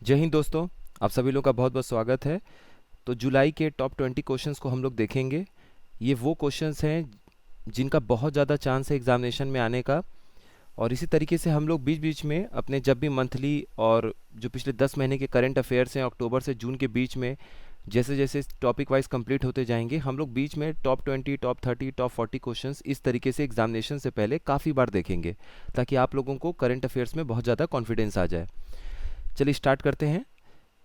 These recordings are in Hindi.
जय हिंद दोस्तों। आप सभी लोग का बहुत बहुत स्वागत है। तो जुलाई के टॉप 20 क्वेश्चंस को हम लोग देखेंगे। ये वो क्वेश्चंस हैं जिनका बहुत ज़्यादा चांस है एग्जामिनेशन में आने का। और इसी तरीके से हम लोग बीच बीच में अपने जब भी मंथली और जो पिछले 10 महीने के करंट अफेयर्स हैं अक्टूबर से जून के बीच में जैसे जैसे टॉपिक वाइज कंप्लीट होते जाएंगे, हम लोग बीच में टॉप 20, टॉप 30, टॉप 40 क्वेश्चंस इस तरीके से एग्जामिनेशन से पहले काफ़ी बार देखेंगे, ताकि आप लोगों को करंट अफेयर्स में बहुत ज़्यादा कॉन्फिडेंस आ जाए। चलिए स्टार्ट करते हैं।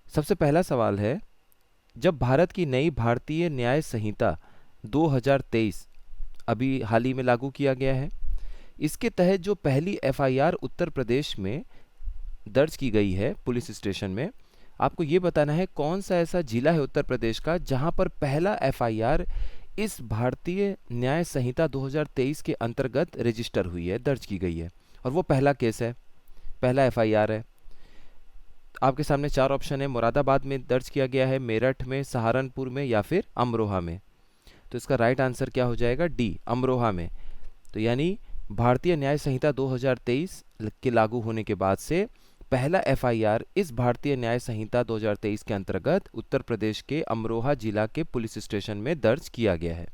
सबसे पहला सवाल है, जब भारत की नई भारतीय न्याय संहिता 2023 अभी हाल ही में लागू किया गया है, इसके तहत जो पहली एफआईआर उत्तर प्रदेश में दर्ज की गई है पुलिस स्टेशन में, आपको ये बताना है कौन सा ऐसा जिला है उत्तर प्रदेश का जहां पर पहला एफआईआर इस भारतीय न्याय संहिता 2023 के अंतर्गत रजिस्टर हुई है, दर्ज की गई है, और वो पहला केस है, पहला एफआईआर है। आपके सामने चार ऑप्शन है, मुरादाबाद में दर्ज किया गया है, मेरठ में, सहारनपुर में या फिर अमरोहा में। तो इसका राइट आंसर क्या हो जाएगा? डी, अमरोहा में। तो यानी भारतीय न्याय संहिता 2023 के लागू होने के बाद से पहला एफआईआर इस भारतीय न्याय संहिता 2023 के अंतर्गत उत्तर प्रदेश के अमरोहा जिला के पुलिस स्टेशन में दर्ज किया गया है।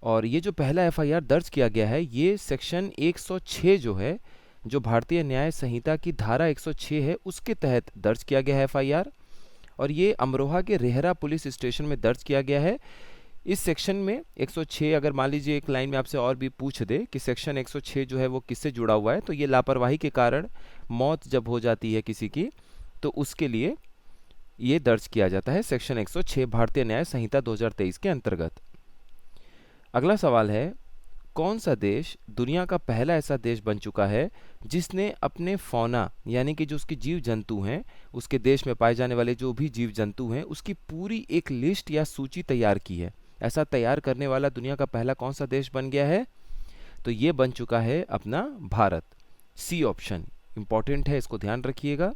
और ये जो पहला एफआईआर दर्ज किया गया है, ये सेक्शन 106 जो है, जो भारतीय न्याय संहिता की धारा 106 है, उसके तहत दर्ज किया गया है एफआईआर। और ये अमरोहा के रेहरा पुलिस स्टेशन में दर्ज किया गया है। इस सेक्शन में 106, अगर मान लीजिए एक लाइन में आपसे और भी पूछ दे कि सेक्शन 106 जो है वो किससे जुड़ा हुआ है, तो ये लापरवाही के कारण मौत जब हो जाती है किसी की, तो उसके लिए ये दर्ज किया जाता है सेक्शन 106 भारतीय न्याय संहिता 2023 के अंतर्गत। अगला सवाल है, कौन सा देश दुनिया का पहला ऐसा देश बन चुका है जिसने अपने फौना यानी कि जो उसके जीव जंतु हैं, उसके देश में पाए जाने वाले जो भी जीव जंतु हैं, उसकी पूरी एक लिस्ट या सूची तैयार की है? ऐसा तैयार करने वाला दुनिया का पहला कौन सा देश बन गया है? तो ये बन चुका है अपना भारत। सी ऑप्शन इंपॉर्टेंट है, इसको ध्यान रखिएगा।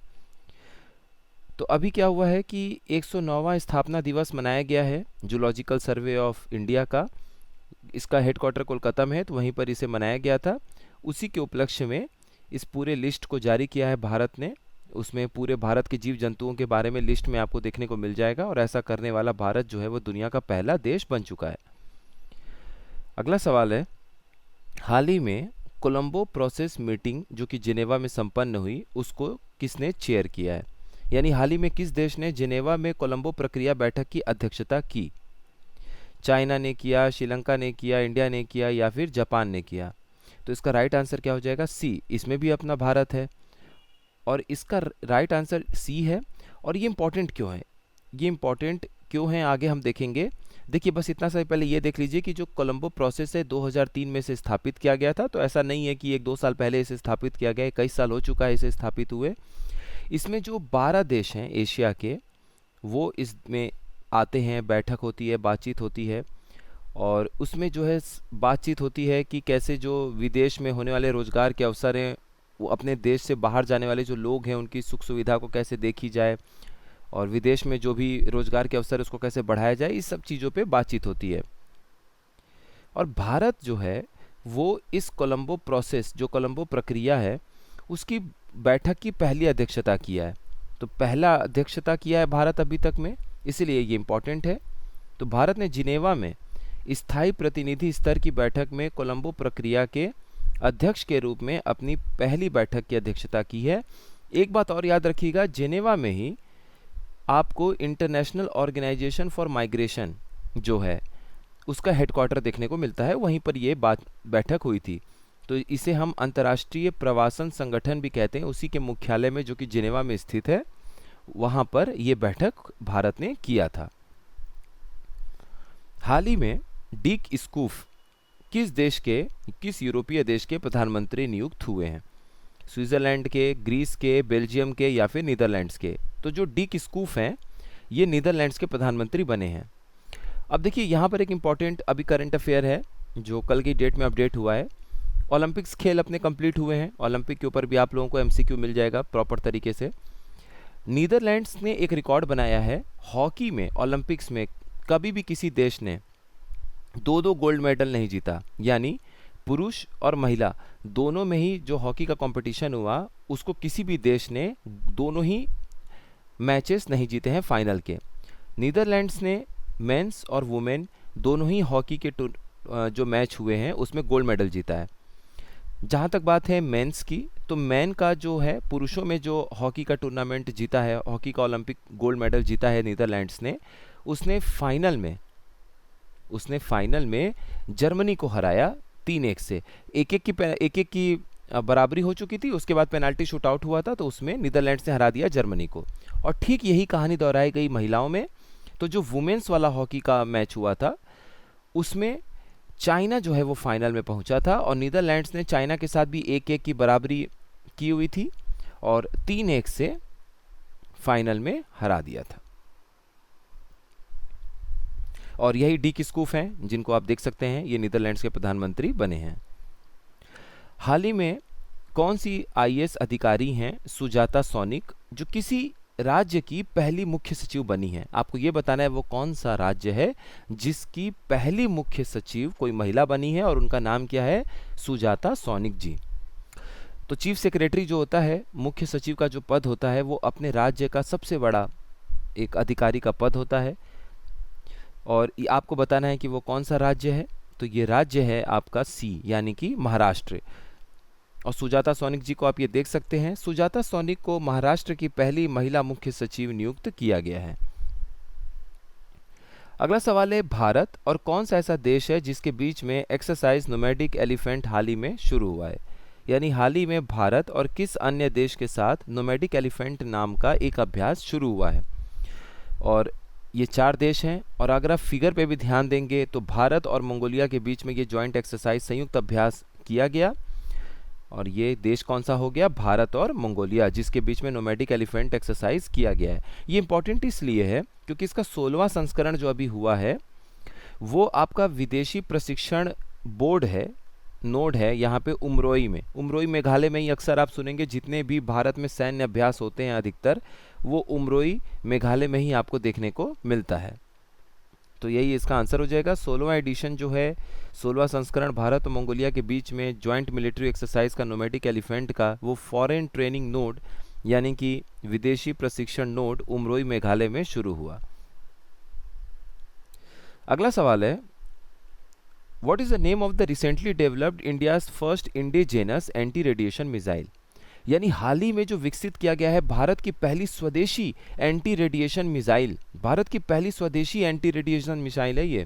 तो अभी क्या हुआ है कि 109वां स्थापना दिवस मनाया गया है जूलॉजिकल सर्वे ऑफ इंडिया का। इसका हेडक्वार्टर कोलकाता में है, तो वहीं पर इसे मनाया गया था। उसी के उपलक्ष्य में इस पूरे लिस्ट को जारी किया है भारत ने। उसमें पूरे भारत के जीव जंतुओं के बारे में लिस्ट में आपको देखने को मिल जाएगा, और ऐसा करने वाला भारत जो है वो दुनिया का पहला देश बन चुका है। अगला सवाल है, हाल ही में कोलंबो प्रोसेस मीटिंग जो कि जिनेवा में संपन्न हुई, उसको किसने चेयर किया है? यानी हाल ही में किस देश ने जिनेवा में कोलंबो प्रक्रिया बैठक की अध्यक्षता की? चाइना ने किया, श्रीलंका ने किया, इंडिया ने किया या फिर जापान ने किया? तो इसका राइट आंसर क्या हो जाएगा? सी, इसमें भी अपना भारत है, और इसका राइट आंसर सी है। और ये इंपॉर्टेंट क्यों है? ये इंपॉर्टेंट क्यों है आगे हम देखेंगे। देखिए, बस इतना सा पहले ये देख लीजिए कि जो कोलंबो प्रोसेस है 2003 में से स्थापित किया गया था। तो ऐसा नहीं है कि 1-2 साल पहले इसे स्थापित किया गया है, कई साल हो चुका है इसे स्थापित हुए। इसमें जो 12 देश हैं एशिया के, वो इसमें आते हैं, बैठक होती है, बातचीत होती है, और उसमें जो है बातचीत होती है कि कैसे जो विदेश में होने वाले रोजगार के अवसर हैं, वो अपने देश से बाहर जाने वाले जो लोग हैं उनकी सुख सुविधा को कैसे देखी जाए, और विदेश में जो भी रोजगार के अवसर है उसको कैसे बढ़ाया जाए, इस सब चीज़ों पे बातचीत होती है। और भारत जो है वो इस कोलंबो प्रोसेस, जो कोलंबो प्रक्रिया है, उसकी बैठक की पहली अध्यक्षता किया है। तो पहला अध्यक्षता किया है भारत अभी तक में, इसीलिए ये इम्पोर्टेंट है। तो भारत ने जिनेवा में स्थायी प्रतिनिधि स्तर की बैठक में कोलंबो प्रक्रिया के अध्यक्ष के रूप में अपनी पहली बैठक की अध्यक्षता की है। एक बात और याद रखिएगा, जिनेवा में ही आपको इंटरनेशनल ऑर्गेनाइजेशन फॉर माइग्रेशन जो है उसका हेडक्वार्टर देखने को मिलता है, वहीं पर ये बैठक हुई थी। तो इसे हम अंतर्राष्ट्रीय प्रवासन संगठन भी कहते हैं। उसी के मुख्यालय में, जो कि जिनेवा में स्थित है, वहाँ पर ये बैठक भारत ने किया था। हाल ही में डीक स्कूफ किस यूरोपीय देश के प्रधानमंत्री नियुक्त हुए हैं? स्विट्जरलैंड के, ग्रीस के, बेल्जियम के या फिर नीदरलैंड्स के? तो जो डीक स्कूफ हैं, ये नीदरलैंड्स के प्रधानमंत्री बने हैं। अब देखिए, यहाँ पर एक इम्पॉर्टेंट अभी करंट अफेयर है जो कल की डेट में अपडेट हुआ है। ओलंपिक्स खेल अपने कंप्लीट हुए हैं। ओलंपिक के ऊपर भी आप लोगों को एमसीक्यू मिल जाएगा प्रॉपर तरीके से। नीदरलैंड्स ने एक रिकॉर्ड बनाया है हॉकी में। ओलंपिक्स में कभी भी किसी देश ने 2-2 गोल्ड मेडल नहीं जीता, यानी पुरुष और महिला दोनों में ही जो हॉकी का कंपटीशन हुआ उसको किसी भी देश ने दोनों ही मैचेस नहीं जीते हैं फाइनल के। नीदरलैंड्स ने मेंस और वुमेन दोनों ही हॉकी के जो मैच हुए हैं उसमें गोल्ड मेडल जीता है। जहाँ तक बात है मेंस की, तो मेन का जो है पुरुषों में जो हॉकी का टूर्नामेंट जीता है, हॉकी का ओलंपिक गोल्ड मेडल जीता है नीदरलैंड्स ने, उसने फाइनल में जर्मनी को हराया 3-1 से। एक एक की बराबरी हो चुकी थी, उसके बाद पेनाल्टी शूट आउट हुआ था तो उसमें नीदरलैंड्स ने हरा दिया जर्मनी को। और ठीक यही कहानी दोहराई गई महिलाओं में। तो जो वुमेन्स वाला हॉकी का मैच हुआ था उसमें चाइना जो है वो फाइनल में पहुंचा था और नीदरलैंड्स ने चाइना के साथ भी 1-1 की बराबरी की हुई थी और 3-1 से फाइनल में हरा दिया था। और यही डी किस्कूफ हैं जिनको आप देख सकते हैं, ये नीदरलैंड्स के प्रधानमंत्री बने हैं। हाल ही में कौन सी आईएएस अधिकारी हैं सुजाता सोनिक जो किसी राज्य की पहली मुख्य सचिव बनी है? आपको ये बताना है वो कौन सा राज्य है जिसकी पहली मुख्य सचिव कोई महिला बनी है और उनका नाम क्या है? सुजाता सोनिक जी। तो चीफ सेक्रेटरी जो होता है, मुख्य सचिव का जो पद होता है, वो अपने राज्य का सबसे बड़ा एक अधिकारी का पद होता है और आपको बताना है कि वो कौन सा राज्य है। तो ये राज्य है आपका सी यानी कि महाराष्ट्र। और सुजाता सोनिक जी को आप ये देख सकते हैं, सुजाता सोनिक को महाराष्ट्र की पहली महिला मुख्य सचिव नियुक्त किया गया है। अगला सवाल है भारत और कौन सा ऐसा देश है जिसके बीच में एक्सरसाइज नोमैडिक एलिफेंट हाल ही में शुरू हुआ है? यानी हाल ही में भारत और किस अन्य देश के साथ नोमैडिक एलिफेंट नाम का एक अभ्यास शुरू हुआ है? और ये 4 देश हैं और अगर आप फिगर पे भी ध्यान देंगे तो भारत और मंगोलिया के बीच में ये जॉइंट एक्सरसाइज संयुक्त अभ्यास किया गया और ये देश कौन सा हो गया? भारत और मंगोलिया, जिसके बीच में नोमैडिक एलिफेंट एक्सरसाइज किया गया है। ये इंपॉर्टेंट इसलिए है क्योंकि इसका 16वां संस्करण जो अभी हुआ है वो आपका विदेशी प्रशिक्षण बोर्ड है, नोड है यहाँ पे उमरोई मेघालय में ही अक्सर आप सुनेंगे। जितने भी भारत में सैन्य अभ्यास होते हैं अधिकतर वो उमरोई मेघालय में ही आपको देखने को मिलता है। तो यही इसका आंसर हो जाएगा। 16वां एडिशन जो है, 16वां संस्करण भारत और मंगोलिया के बीच में ज्वाइंट मिलिट्री एक्सरसाइज का नोमैडिक एलिफेंट का वो फॉरेन ट्रेनिंग नोड यानी कि विदेशी प्रशिक्षण नोड उमरोई मेघालय में शुरू हुआ। अगला सवाल है, what is the name of the recently developed India's first indigenous anti radiation missile? यानी हाल ही में जो विकसित किया गया है भारत की पहली स्वदेशी एंटी रेडिएशन मिसाइल, भारत की पहली स्वदेशी एंटी रेडिएशन मिसाइल है ये।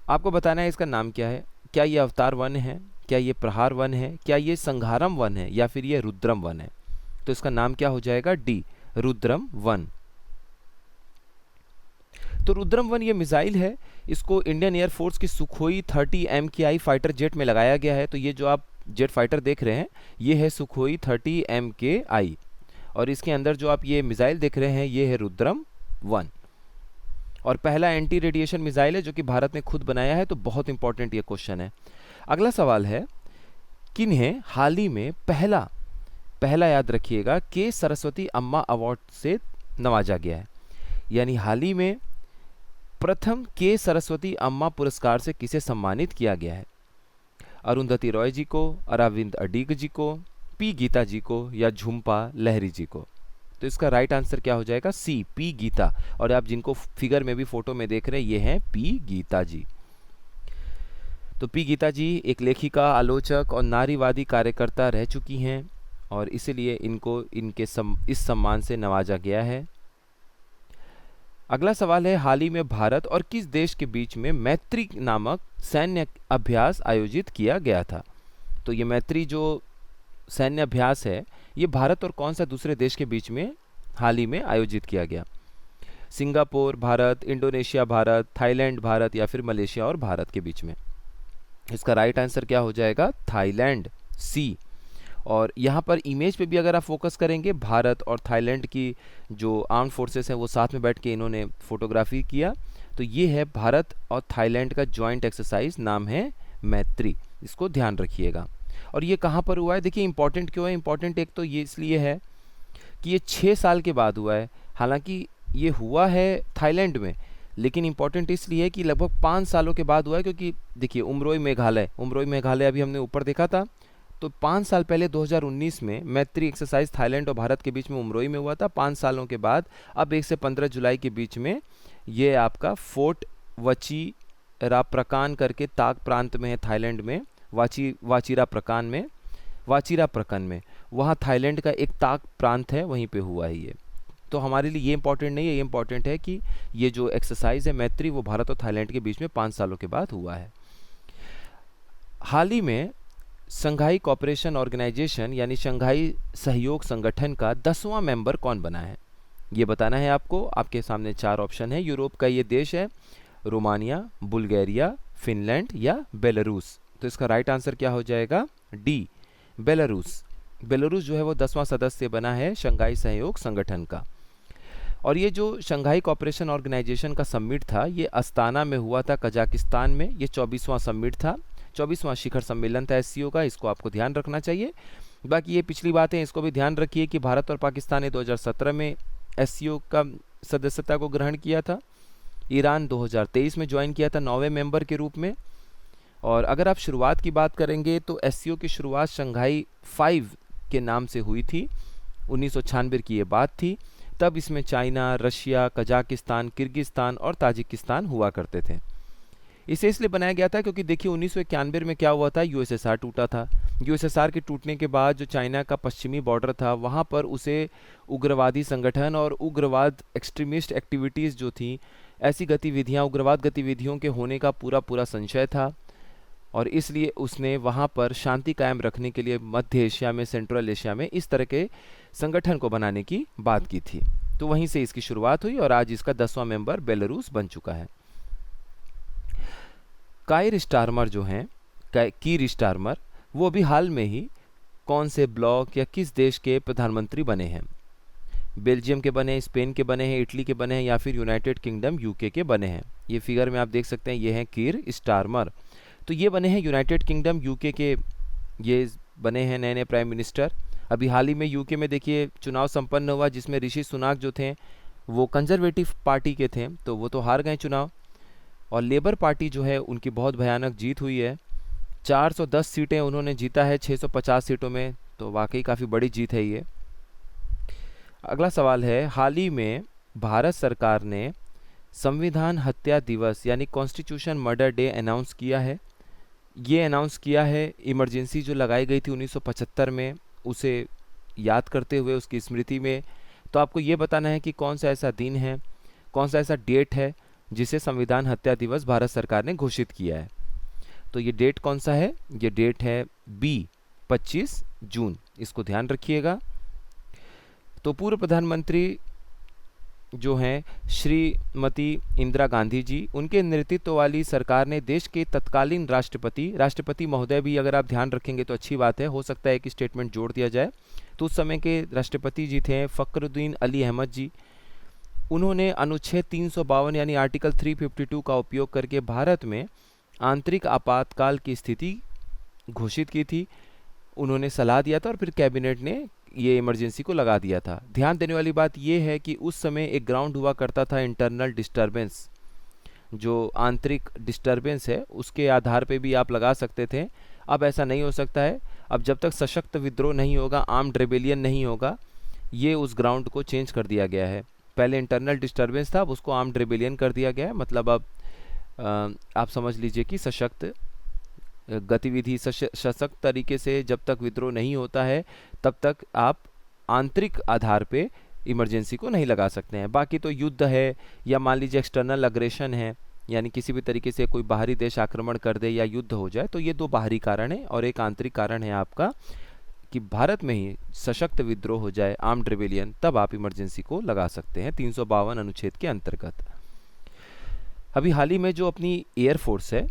आपको बताना है इसका नाम क्या है। क्या ये अवतार 1 है, क्या ये प्रहार 1 है, क्या ये संघारम 1 है या फिर ये रुद्रम 1 है? तो इसका नाम क्या हो जाएगा? डी, रुद्रम 1। तो रुद्रम 1 ये मिसाइल है, इसको इंडियन एयरफोर्स की सुखोई 30 MKI फाइटर जेट में लगाया गया है। तो ये जो आप जेट फाइटर देख रहे हैं ये है सुखोई 30 MKI और इसके अंदर जो आप ये मिसाइल देख रहे हैं ये है रुद्रम 1 और पहला एंटी रेडिएशन मिसाइल है जो कि भारत ने खुद बनाया है। तो बहुत इंपॉर्टेंट ये क्वेश्चन है। अगला सवाल है, किन्हें हाल ही में पहला याद रखिएगा के सरस्वती अम्मा अवार्ड से नवाजा गया है? यानी हाल ही में प्रथम के सरस्वती अम्मा पुरस्कार से किसे सम्मानित किया गया है? अरुंधति रॉय जी को, अरविंद अडीग जी को, पी गीता जी को या झुम्पा लहरी जी को? तो इसका राइट आंसर क्या हो जाएगा? सी, पी गीता। और आप जिनको फिगर में भी फोटो में देख रहे हैं ये हैं पी गीता जी। तो पी गीता जी एक लेखिका, आलोचक और नारीवादी कार्यकर्ता रह चुकी हैं और इसीलिए इनको इस सम्मान से नवाजा गया है। अगला सवाल है, हाल ही में भारत और किस देश के बीच में मैत्री नामक सैन्य अभ्यास आयोजित किया गया था? तो ये मैत्री जो सैन्य अभ्यास है ये भारत और कौन सा दूसरे देश के बीच में हाल ही में आयोजित किया गया? Singapore Bharat, Indonesia Bharat, Thailand Bharat या फिर मलेशिया और भारत के बीच में? इसका राइट आंसर क्या हो जाएगा? थाईलैंड, सी। और यहाँ पर इमेज पे भी अगर आप फोकस करेंगे, भारत और थाईलैंड की जो आर्म फोर्सेस हैं वो साथ में बैठ के इन्होंने फोटोग्राफी किया। तो ये है भारत और थाईलैंड का जॉइंट एक्सरसाइज, नाम है मैत्री। इसको ध्यान रखिएगा। और ये कहाँ पर हुआ है? देखिए इंपॉर्टेंट क्यों है? इंपॉर्टेंट एक तो ये इसलिए है कि ये 6 साल के बाद हुआ है। हालांकि ये हुआ है थाईलैंड में लेकिन इम्पोर्टेंट इसलिए है कि लगभग 5 सालों के बाद हुआ है, क्योंकि देखिए उमरोई मेघालय अभी हमने ऊपर देखा था, तो 5 साल पहले 2019 में मैत्री एक्सरसाइज थाईलैंड और भारत के बीच में उमरोई में हुआ था। 5 सालों के बाद अब 1 से 15 जुलाई के बीच में ये आपका फोर्ट वचीराप्रकान करके ताक प्रांत में है थाईलैंड में, वाचीराप्रकन में वहाँ थाईलैंड का एक ताक प्रांत है, वहीं पे हुआ है ये। तो हमारे लिए ये इंपॉर्टेंट नहीं है, ये इंपॉर्टेंट है कि ये जो एक्सरसाइज है मैत्री वो भारत और थाईलैंड के बीच में 5 सालों के बाद हुआ है। हाल ही में शंघाई कोऑपरेशन ऑर्गेनाइजेशन यानी शंघाई सहयोग संगठन का 10वां मेंबर कौन बना है, ये बताना है आपको। आपके सामने 4 ऑप्शन है। यूरोप का ये देश है रोमानिया, बुल्गारिया, फिनलैंड या बेलारूस। तो इसका राइट आंसर क्या हो जाएगा? D, Belarus. बेलारूस जो है वो 10वां सदस्य बना है शंघाई सहयोग संगठन का। और ये जो शंघाई कोऑपरेशन ऑर्गेनाइजेशन का समिट था ये अस्ताना में हुआ था कजाकिस्तान में। ये 24वां समिट था, 24वां शिखर सम्मेलन था एससीओ का, इसको आपको ध्यान रखना चाहिए। बाकी ये पिछली बातें इसको भी ध्यान रखिए कि भारत और पाकिस्तान ने 2017 में एससीओ का सदस्यता को ग्रहण किया था। ईरान 2023 में ज्वाइन किया था 9वें मेंबर के रूप में। और अगर आप शुरुआत की बात करेंगे तो एससीओ की शुरुआत शंघाई 5 के नाम से हुई थी। 1996 की ये बात थी। तब इसमें चाइना, रशिया, कजाकिस्तान, किर्गिस्तान और ताजिकिस्तान हुआ करते थे। इसे इसलिए बनाया गया था क्योंकि देखिए 1991 में क्या हुआ था, यूएसएसआर टूटा था। यूएसएसआर के टूटने के बाद जो चाइना का पश्चिमी बॉर्डर था वहाँ पर उसे उग्रवादी संगठन और उग्रवाद एक्सट्रीमिस्ट एक्टिविटीज़ जो थी, ऐसी गतिविधियाँ, उग्रवाद गतिविधियों के होने का पूरा संशय था। और इसलिए उसने वहाँ पर शांति कायम रखने के लिए मध्य एशिया में, सेंट्रल एशिया में इस तरह के संगठन को बनाने की बात की थी। तो वहीं से इसकी शुरुआत हुई और आज इसका 10वां मेंबर बेलारूस बन चुका है। कायर स्टारमर जो हैं, कीर स्टारमर, वो अभी हाल में ही कौन से ब्लॉक या किस देश के प्रधानमंत्री बने हैं? बेल्जियम के बने हैं, स्पेन के बने हैं, इटली के बने हैं या फिर यूनाइटेड किंगडम यूके के बने हैं? ये फिगर में आप देख सकते हैं, ये हैं कीर स्टारमर। तो ये बने हैं यूनाइटेड किंगडम यूके के, ये बने हैं नए प्राइम मिनिस्टर। अभी हाल ही में यूके में देखिए चुनाव संपन्न हुआ जिसमें ऋषि सुनाक जो थे वो कंजर्वेटिव पार्टी के थे, तो वो तो हार गए चुनाव। और लेबर पार्टी जो है उनकी बहुत भयानक जीत हुई है, 410 सीटें उन्होंने जीता है 650 सीटों में, तो वाकई काफ़ी बड़ी जीत है ये। अगला सवाल है, हाल ही में भारत सरकार ने संविधान हत्या दिवस यानी कॉन्स्टिट्यूशन मर्डर डे अनाउंस किया है। ये अनाउंस किया है इमरजेंसी जो लगाई गई थी 1975 में, उसे याद करते हुए, उसकी स्मृति में। तो आपको ये बताना है कि कौन सा ऐसा दिन है, कौन सा ऐसा डेट है जिसे संविधान हत्या दिवस भारत सरकार ने घोषित किया है। तो ये डेट कौन सा है? ये डेट है बी, 25 जून। इसको ध्यान रखिएगा। तो पूर्व प्रधानमंत्री जो हैं श्रीमती इंदिरा गांधी जी, उनके नेतृत्व वाली सरकार ने देश के तत्कालीन राष्ट्रपति महोदय भी अगर आप ध्यान रखेंगे तो अच्छी बात है, हो सकता है कि स्टेटमेंट जोड़ दिया जाए। तो उस समय के राष्ट्रपति जी थे फ़खरुद्दीन अली अहमद जी। उन्होंने अनुच्छेद 352 यानी आर्टिकल 352 का उपयोग करके भारत में आंतरिक आपातकाल की स्थिति घोषित की थी। उन्होंने सलाह दिया था और फिर कैबिनेट ने ये इमरजेंसी को लगा दिया था। ध्यान देने वाली बात ये है कि उस समय एक ग्राउंड हुआ करता था इंटरनल डिस्टर्बेंस, जो आंतरिक डिस्टर्बेंस है उसके आधार पे भी आप लगा सकते थे। अब ऐसा नहीं हो सकता है। अब जब तक सशक्त विद्रोह नहीं होगा, आर्म्ड रेबेलियन नहीं होगा, ये उस ग्राउंड को चेंज कर दिया गया है। पहले इंटरनल डिस्टर्बेंस था, अब उसको आर्म्ड रेबेलियन कर दिया गया है। मतलब अब आप समझ लीजिए कि सशक्त गतिविधि, सशक्त तरीके से जब तक विद्रोह नहीं होता है तब तक आप आंतरिक आधार पे इमरजेंसी को नहीं लगा सकते हैं। बाकी तो युद्ध है या मान लीजिए एक्सटर्नल अग्रेशन है, यानी किसी भी तरीके से कोई बाहरी देश आक्रमण कर दे या युद्ध हो जाए, तो ये 2 बाहरी कारण है और एक आंतरिक कारण है आपका कि भारत में ही सशक्त विद्रोह हो जाए, आर्म्ड रिबेलियन, तब आप इमरजेंसी को लगा सकते हैं 352 अनुच्छेद के अंतर्गत। अभी हाल ही में जो अपनी एयरफोर्स है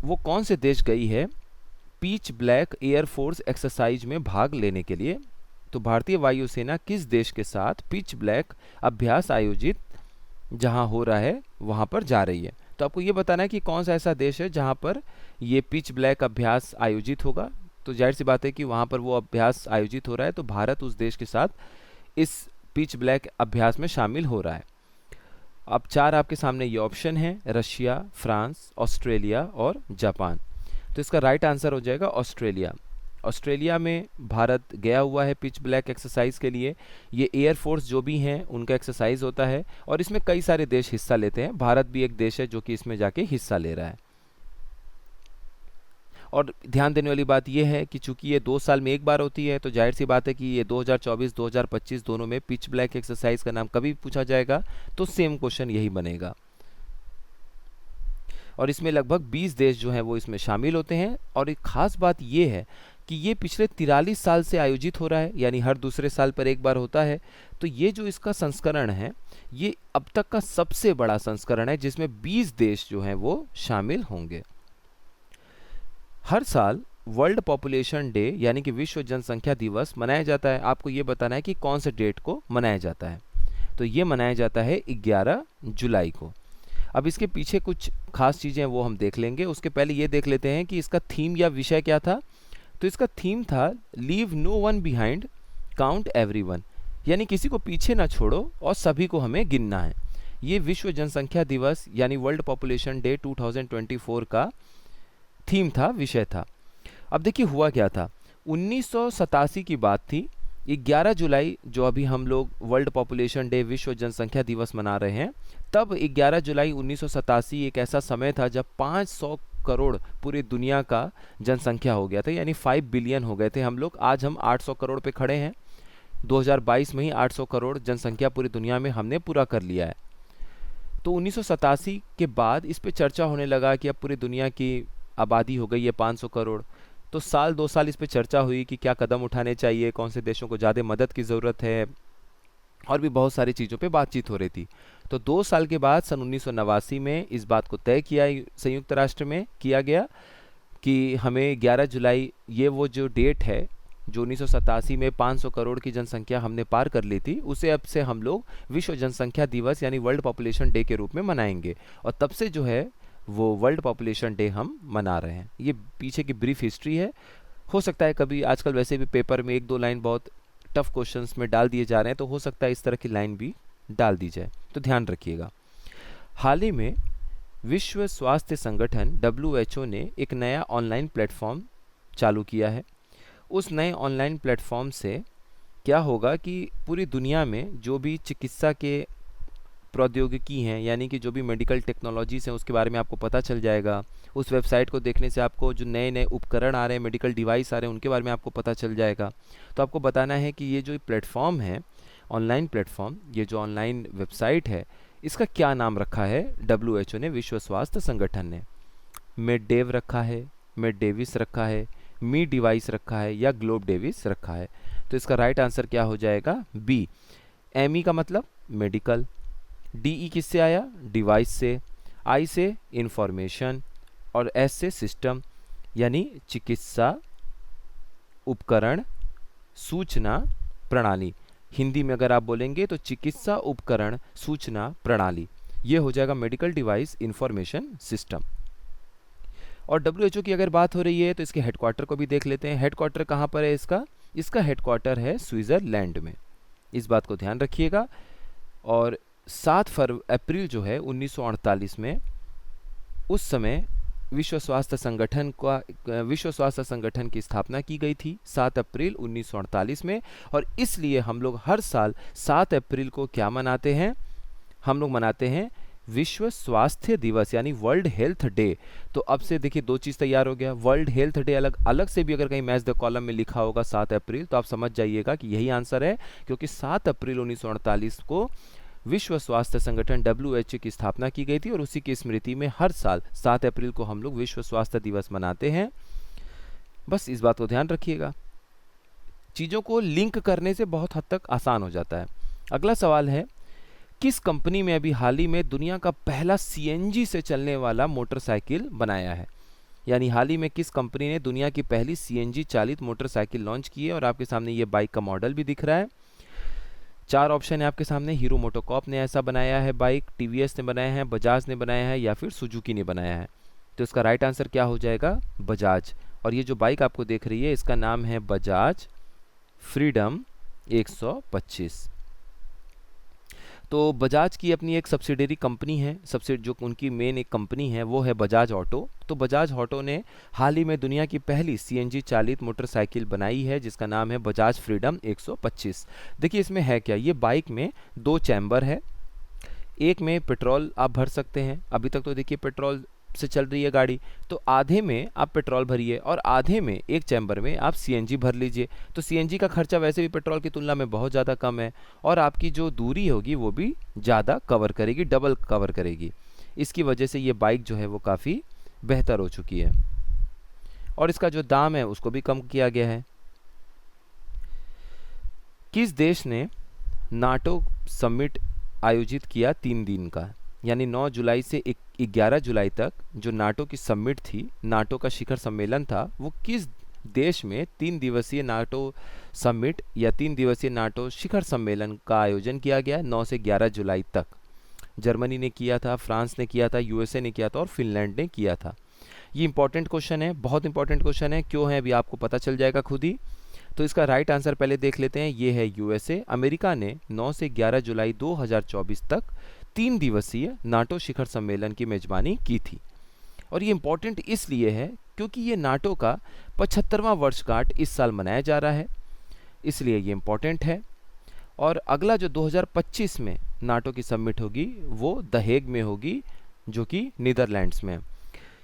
वो कौन से देश गई है पीच ब्लैक एयरफोर्स एक्सरसाइज में भाग लेने के लिए? तो भारतीय वायुसेना किस देश के साथ पिच ब्लैक अभ्यास आयोजित जहां हो रहा है वहां पर जा रही है? तो आपको ये बताना है कि कौन सा ऐसा देश है जहां पर ये पिच ब्लैक अभ्यास आयोजित होगा। तो जाहिर सी बात है कि वहां पर वो अभ्यास आयोजित हो रहा है, तो भारत उस देश के साथ इस पिच ब्लैक अभ्यास में शामिल हो रहा है। अब चार आपके सामने ये ऑप्शन है, रशिया, फ्रांस, ऑस्ट्रेलिया और जापान। तो इसका राइट आंसर हो जाएगा ऑस्ट्रेलिया। ऑस्ट्रेलिया में भारत गया हुआ है पिच ब्लैक एक्सरसाइज के लिए। ये एयरफोर्स जो भी हैं उनका एक्सरसाइज होता है और इसमें कई सारे देश हिस्सा लेते हैं। भारत भी एक देश है जो कि इसमें जाके हिस्सा ले रहा है। और ध्यान देने वाली बात यह है कि चूंकि ये 2 साल में एक बार होती है, तो जाहिर सी बात है कि ये 2024 2025 दोनों में पिच ब्लैक एक्सरसाइज का नाम कभी पूछा जाएगा तो सेम क्वेश्चन यही बनेगा। और इसमें लगभग 20 देश जो हैं वो इसमें शामिल होते हैं। और एक खास बात ये है कि ये पिछले 43 साल से आयोजित हो रहा है, यानी हर दूसरे साल पर एक बार होता है। तो ये जो इसका संस्करण है, ये अब तक का सबसे बड़ा संस्करण है जिसमें 20 देश जो हैं वो शामिल होंगे। हर साल वर्ल्ड पॉपुलेशन डे यानी कि विश्व जनसंख्या दिवस मनाया जाता है। आपको ये बताना है कि कौन से डेट को मनाया जाता है। तो ये मनाया जाता है 11 जुलाई को। अब इसके पीछे कुछ खास चीज़ें वो हम देख लेंगे। उसके पहले ये देख लेते हैं कि इसका थीम या विषय क्या था। तो इसका थीम था leave no one behind, count everyone, यानी किसी को पीछे ना छोड़ो और सभी को हमें गिनना है। ये विश्व जनसंख्या दिवस यानी वर्ल्ड पॉपुलेशन डे 2024 का थीम था, विषय था। अब देखिए हुआ क्या था। 1987 की बात थी। 11 जुलाई जो अभी हम लोग वर्ल्ड पॉपुलेशन डे विश्व जनसंख्या दिवस मना रहे हैं, तब 11 जुलाई 1987 एक ऐसा समय था जब 500 करोड़ पूरी दुनिया का जनसंख्या हो गया था, यानी 5 बिलियन हो गए थे हम लोग। आज हम 800 करोड़ पे खड़े हैं। 2022 में ही 800 करोड़ जनसंख्या पूरी दुनिया में हमने पूरा कर लिया है। तो 1987 के बाद इस पे चर्चा होने लगा कि अब पूरी दुनिया की आबादी हो गई है 500 करोड़। तो साल 2 साल इस पे चर्चा हुई कि क्या कदम उठाने चाहिए, कौन से देशों को ज़्यादा मदद की ज़रूरत है, और भी बहुत सारी चीज़ों पे बातचीत हो रही थी। तो 2 साल के बाद सन 1989 में इस बात को तय किया, संयुक्त राष्ट्र में किया गया कि हमें 11 जुलाई, ये वो जो डेट है जो 1987 में 500 करोड़ की जनसंख्या हमने पार कर ली थी, उसे अब से हम लोग विश्व जनसंख्या दिवस यानी वर्ल्ड पॉपुलेशन डे के रूप में मनाएंगे। और तब से जो है वो वर्ल्ड पॉपुलेशन डे हम मना रहे हैं। ये पीछे की ब्रीफ हिस्ट्री है। हो सकता है कभी, आजकल वैसे भी पेपर में 1-2 लाइन बहुत टफ क्वेश्चंस में डाल दिए जा रहे हैं, तो हो सकता है इस तरह की लाइन भी डाल दी जाए, तो ध्यान रखिएगा। हाल ही में विश्व स्वास्थ्य संगठन WHO ने एक नया ऑनलाइन प्लेटफॉर्म चालू किया है। उस नए ऑनलाइन प्लेटफॉर्म से क्या होगा कि पूरी दुनिया में जो भी चिकित्सा के प्रौद्योगिकी हैं, यानी कि जो भी मेडिकल टेक्नोलॉजीज़ हैं, उसके बारे में आपको पता चल जाएगा। उस वेबसाइट को देखने से आपको जो नए नए उपकरण आ रहे हैं, मेडिकल डिवाइस आ रहे हैं, उनके बारे में आपको पता चल जाएगा। तो आपको बताना है कि ये जो प्लेटफॉर्म है, ऑनलाइन प्लेटफॉर्म, ये जो ऑनलाइन वेबसाइट है, इसका क्या नाम रखा है WHO ने, विश्व स्वास्थ्य संगठन ने। मेडडेव रखा है, मेडडेविस रखा है, मी डिवाइस रखा है, या ग्लोब डेविस रखा है। तो इसका राइट आंसर क्या हो जाएगा? बी। ME का मतलब मेडिकल, DE किससे आया? डिवाइस से, I से इंफॉर्मेशन, और S से सिस्टम, यानी चिकित्सा उपकरण सूचना प्रणाली। हिंदी में अगर आप बोलेंगे तो चिकित्सा उपकरण सूचना प्रणाली, ये हो जाएगा मेडिकल डिवाइस इंफॉर्मेशन सिस्टम। और WHO की अगर बात हो रही है तो इसके हेडक्वार्टर को भी देख लेते हैं। हेडक्वार्टर कहाँ पर है इसका? इसका हेडक्वार्टर है स्विट्ज़रलैंड में, इस बात को ध्यान रखिएगा। और 7 अप्रैल जो है 1948 में, उस समय विश्व स्वास्थ्य संगठन की स्थापना की गई थी 7 अप्रैल 1948 में। और इसलिए हम लोग हर साल 7 अप्रैल को क्या मनाते हैं? हम लोग मनाते हैं विश्व स्वास्थ्य दिवस, यानी वर्ल्ड हेल्थ डे। तो अब से देखिए 2 चीज़ तैयार हो गया। वर्ल्ड हेल्थ डे अलग अलग से भी अगर कहीं मैच द कॉलम में लिखा होगा 7 अप्रैल, तो आप समझ जाइएगा कि यही आंसर है, क्योंकि 7 अप्रैल 1948 को विश्व स्वास्थ्य संगठन WHO की स्थापना की गई थी। और उसी की स्मृति में हर साल 7 अप्रैल को हम लोग विश्व स्वास्थ्य दिवस मनाते हैं। बस इस बात को ध्यान रखिएगा। चीज़ों को लिंक करने से बहुत हद तक आसान हो जाता है। अगला सवाल है, किस कंपनी में अभी हाल ही में दुनिया का पहला CNG से चलने वाला मोटरसाइकिल बनाया है? यानी हाल ही में किस कंपनी ने दुनिया की पहली CNG चालित मोटरसाइकिल लॉन्च की है? और आपके सामने ये बाइक का मॉडल भी दिख रहा है। 4 ऑप्शन है आपके सामने। हीरो मोटोकॉर्प ने ऐसा बनाया है बाइक, TVS ने बनाया है, बजाज ने बनाया है, या फिर सुजुकी ने बनाया है। तो इसका राइट आंसर क्या हो जाएगा? बजाज। और ये जो बाइक आपको देख रही है, इसका नाम है बजाज फ्रीडम 125। तो बजाज की अपनी एक सब्सिडरी कंपनी है, सबसे जो उनकी मेन एक कंपनी है वो है बजाज ऑटो। तो बजाज ऑटो ने हाल ही में दुनिया की पहली सीएनजी चालित मोटरसाइकिल बनाई है जिसका नाम है बजाज फ्रीडम 125। देखिए इसमें है क्या, ये बाइक में दो चैम्बर है, एक में पेट्रोल आप भर सकते हैं, अभी तक तो देखिए पेट्रोल से चल रही है गाड़ी, तो आधे में आप पेट्रोल भरिए और आधे में एक चैम्बर में आप सीएनजी भर लीजिए। तो सीएनजी का खर्चा वैसे भी पेट्रोल की तुलना में बहुत ज़्यादा कम है और आपकी जो दूरी होगी वो भी ज़्यादा कवर करेगी, डबल कवर करेगी। इसकी वजह से ये बाइक जो है वो काफ़ी बेहतर हो चुकी है और इसका जो दाम है उसको भी कम किया गया है। किस देश ने नाटो समिट आयोजित किया 3 दिन का, यानी 9 जुलाई से 11 जुलाई तक जो नाटो की समिट थी, नाटो का शिखर सम्मेलन था, वो किस देश में 3 दिवसीय नाटो समिट या 3 दिवसीय नाटो शिखर सम्मेलन का आयोजन किया गया 9 से 11 जुलाई तक। जर्मनी ने किया था, फ्रांस ने किया था, यूएसए ने किया था और फिनलैंड ने किया था। ये इंपॉर्टेंट क्वेश्चन है, बहुत इंपॉर्टेंट क्वेश्चन है। क्यों है अभी आपको पता चल जाएगा खुद ही। तो इसका राइट आंसर पहले देख लेते हैं, ये है यूएसए। अमेरिका ने 9 से 11 जुलाई 2024 तक 3 दिवसीय नाटो शिखर सम्मेलन की मेजबानी की थी और ये इंपॉर्टेंट इसलिए है क्योंकि ये नाटो का 75वां वर्षगांठ इस साल मनाया जा रहा है, इसलिए ये इंपॉर्टेंट है। और अगला जो 2025 में नाटो की समिट होगी वो द हेग में होगी, जो कि नीदरलैंड्स में।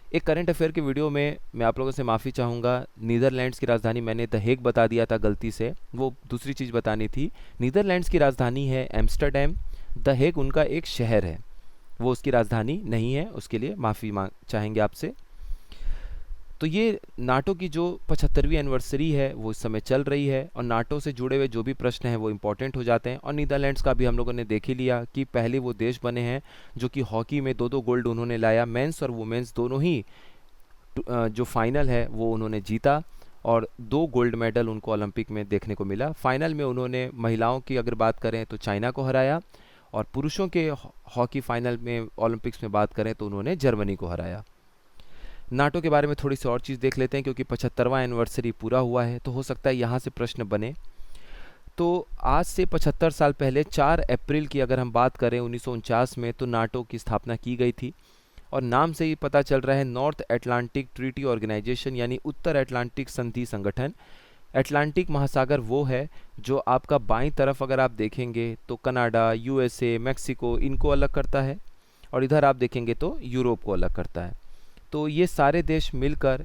एक करंट अफेयर की वीडियो में मैं आप लोगों से माफ़ी चाहूँगा, नीदरलैंड्स की राजधानी मैंने द हेग बता दिया था गलती से, वो दूसरी चीज़ बतानी थी। नीदरलैंड्स की राजधानी है एम्स्टरडैम, द हेग उनका एक शहर है, वो उसकी राजधानी नहीं है, उसके लिए माफ़ी चाहेंगे आपसे। तो ये नाटो की जो 75वीं एनिवर्सरी है वो इस समय चल रही है और नाटो से जुड़े हुए जो भी प्रश्न हैं वो इम्पोर्टेंट हो जाते हैं। और नीदरलैंड्स का भी हम लोगों ने देख ही लिया कि पहले वो देश बने हैं जो कि हॉकी में 2-2 गोल्ड उन्होंने लाया, मेंस और वुमेन्स दोनों ही जो फाइनल है वो उन्होंने जीता और 2 गोल्ड मेडल उनको ओलंपिक में देखने को मिला। फाइनल में उन्होंने महिलाओं की अगर बात करें तो चाइना को हराया और पुरुषों के हॉकी फाइनल में ओलंपिक्स में बात करें तो उन्होंने जर्मनी को हराया। नाटो के बारे में थोड़ी सी और चीज़ देख लेते हैं क्योंकि 75वां एनिवर्सरी पूरा हुआ है तो हो सकता है यहाँ से प्रश्न बने। तो आज से 75 साल पहले 4 अप्रैल की अगर हम बात करें 1949 में, तो नाटो की स्थापना की गई थी और नाम से ही पता चल रहा है नॉर्थ अटलांटिक ट्रीटी ऑर्गेनाइजेशन, यानी उत्तर अटलांटिक संधि संगठन। अटलांटिक महासागर वो है जो आपका बाईं तरफ अगर आप देखेंगे तो कनाडा, यूएसए, मेक्सिको इनको अलग करता है और इधर आप देखेंगे तो यूरोप को अलग करता है। तो ये सारे देश मिलकर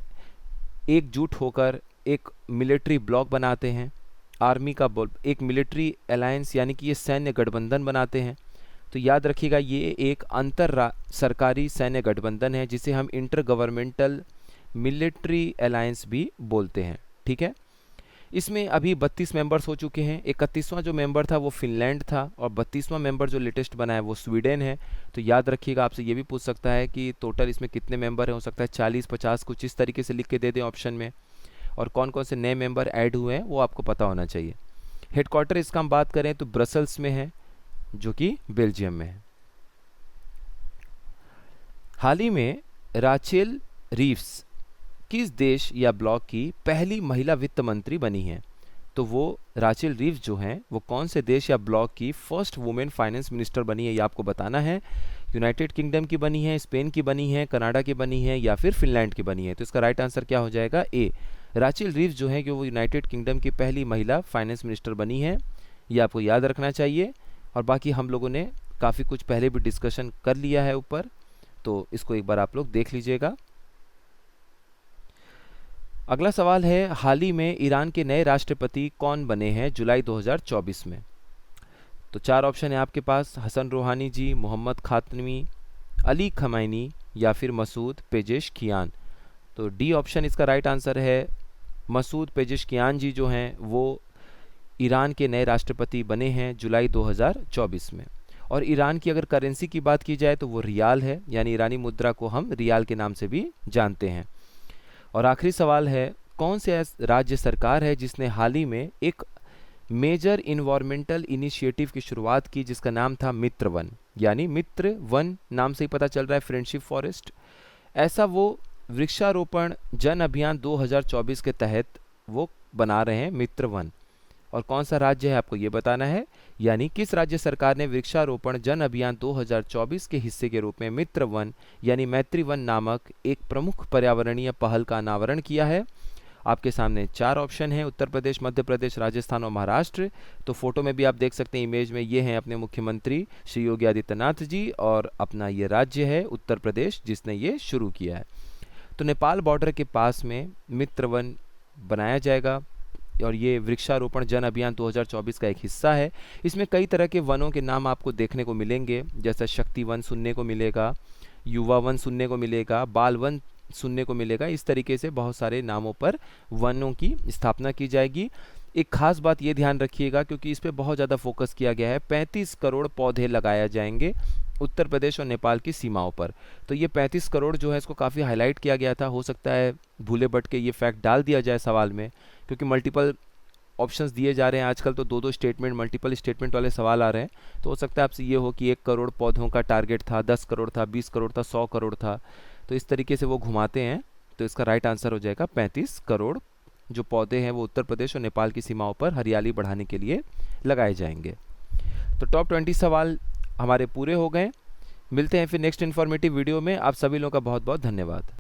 एकजुट होकर एक मिलिट्री ब्लॉक बनाते हैं, आर्मी का एक मिलिट्री अलायंस यानी कि ये सैन्य गठबंधन बनाते हैं। तो याद रखिएगा ये एक अंतर सरकारी सैन्य गठबंधन है जिसे हम इंटर गवर्नमेंटल मिलिट्री अलायंस भी बोलते हैं, ठीक है। इसमें अभी 32 मेंबर्स हो चुके हैं। 31वां जो मेंबर था वो फिनलैंड था और 32वां मेंबर जो लेटेस्ट बना है वो स्वीडन है। तो याद रखिएगा, आपसे ये भी पूछ सकता है कि टोटल इसमें कितने मेंबर हैं, हो सकता है 40-50 कुछ इस तरीके से लिख के दे दें ऑप्शन में, और कौन कौन से नए मेंबर ऐड हुए हैं वो आपको पता होना चाहिए। हेडक्वार्टर इसका हम बात करें तो ब्रसल्स में है जो कि बेल्जियम में है। हाल ही में राचेल रीव्स किस देश या ब्लॉक की पहली महिला वित्त मंत्री बनी है? तो वो राचेल रीव्स जो हैं वो कौन से देश या ब्लॉक की फर्स्ट वुमेन फाइनेंस मिनिस्टर बनी है, ये आपको बताना है। यूनाइटेड किंगडम की बनी है, स्पेन की बनी है, कनाडा की बनी है या फिर फिनलैंड की बनी है? तो इसका राइट आंसर क्या हो जाएगा? ए, राचेल रीव्स जो है कि वो यूनाइटेड किंगडम की पहली महिला फाइनेंस मिनिस्टर बनी है, ये आपको याद रखना चाहिए। और बाकी हम लोगों ने काफ़ी कुछ पहले भी डिस्कशन कर लिया है ऊपर, तो इसको एक बार आप लोग देख लीजिएगा। अगला सवाल है, हाल ही में ईरान के नए राष्ट्रपति कौन बने हैं जुलाई 2024 में? तो 4 ऑप्शन है आपके पास, हसन रूहानी जी, मोहम्मद खातमी, अली खमैनी या फिर मसूद पेजेशकियान। तो डी ऑप्शन इसका राइट आंसर है। मसूद पेजेशकियान जी जो हैं वो ईरान के नए राष्ट्रपति बने हैं जुलाई 2024 में। और ईरान की अगर करेंसी की बात की जाए तो वो रियाल है, यानी ईरानी मुद्रा को हम रियाल के नाम से भी जानते हैं। और आखिरी सवाल है, कौन से राज्य सरकार है जिसने हाल ही में एक मेजर इन्वायरमेंटल इनिशिएटिव की शुरुआत की जिसका नाम था मित्र वन, यानी मित्र वन नाम से ही पता चल रहा है फ्रेंडशिप फॉरेस्ट। ऐसा वो वृक्षारोपण जन अभियान 2024 के तहत वो बना रहे हैं मित्र वन। और कौन सा राज्य है आपको ये बताना है। यानी किस राज्य सरकार ने वृक्षारोपण जन अभियान 2024 के हिस्से के रूप में मित्र वन यानी मैत्री वन नामक एक प्रमुख पर्यावरणीय पहल का अनावरण किया है। आपके सामने 4 ऑप्शन हैं, उत्तर प्रदेश, मध्य प्रदेश, राजस्थान और महाराष्ट्र। तो फोटो में भी आप देख सकते हैं, इमेज में ये हैं अपने मुख्यमंत्री श्री योगी आदित्यनाथ जी, और अपना ये राज्य है उत्तर प्रदेश जिसने ये शुरू किया है। तो नेपाल बॉर्डर के पास में मित्र वन बनाया जाएगा और ये वृक्षारोपण जन अभियान 2024 का एक हिस्सा है। इसमें कई तरह के वनों के नाम आपको देखने को मिलेंगे, जैसा शक्ति वन सुनने को मिलेगा, युवा वन सुनने को मिलेगा, बाल वन सुनने को मिलेगा। इस तरीके से बहुत सारे नामों पर वनों की स्थापना की जाएगी। एक खास बात ये ध्यान रखिएगा, क्योंकि इस पे बहुत ज़्यादा फोकस किया गया है, 35 करोड़ पौधे लगाए जाएंगे उत्तर प्रदेश और नेपाल की सीमाओं पर। तो ये 35 करोड़ जो है इसको काफ़ी हाईलाइट किया गया था। हो सकता है भूले भटके ये फैक्ट डाल दिया जाए सवाल में, क्योंकि मल्टीपल ऑप्शंस दिए जा रहे हैं आजकल, तो 2-2 स्टेटमेंट, मल्टीपल स्टेटमेंट वाले सवाल आ रहे हैं। तो हो सकता है आपसे ये हो कि 1 करोड़ पौधों का टारगेट था, 10 करोड़ था, 20 करोड़ था, 100 करोड़ था। तो इस तरीके से वो घुमाते हैं। तो इसका राइट आंसर हो जाएगा 35 करोड़ जो पौधे हैं वो उत्तर प्रदेश और नेपाल की सीमाओं पर हरियाली बढ़ाने के लिए लगाए जाएंगे। तो टॉप 20 सवाल हमारे पूरे हो गए। मिलते हैं फिर नेक्स्ट इन्फॉर्मेटिव वीडियो में। आप सभी लोगों का बहुत बहुत धन्यवाद।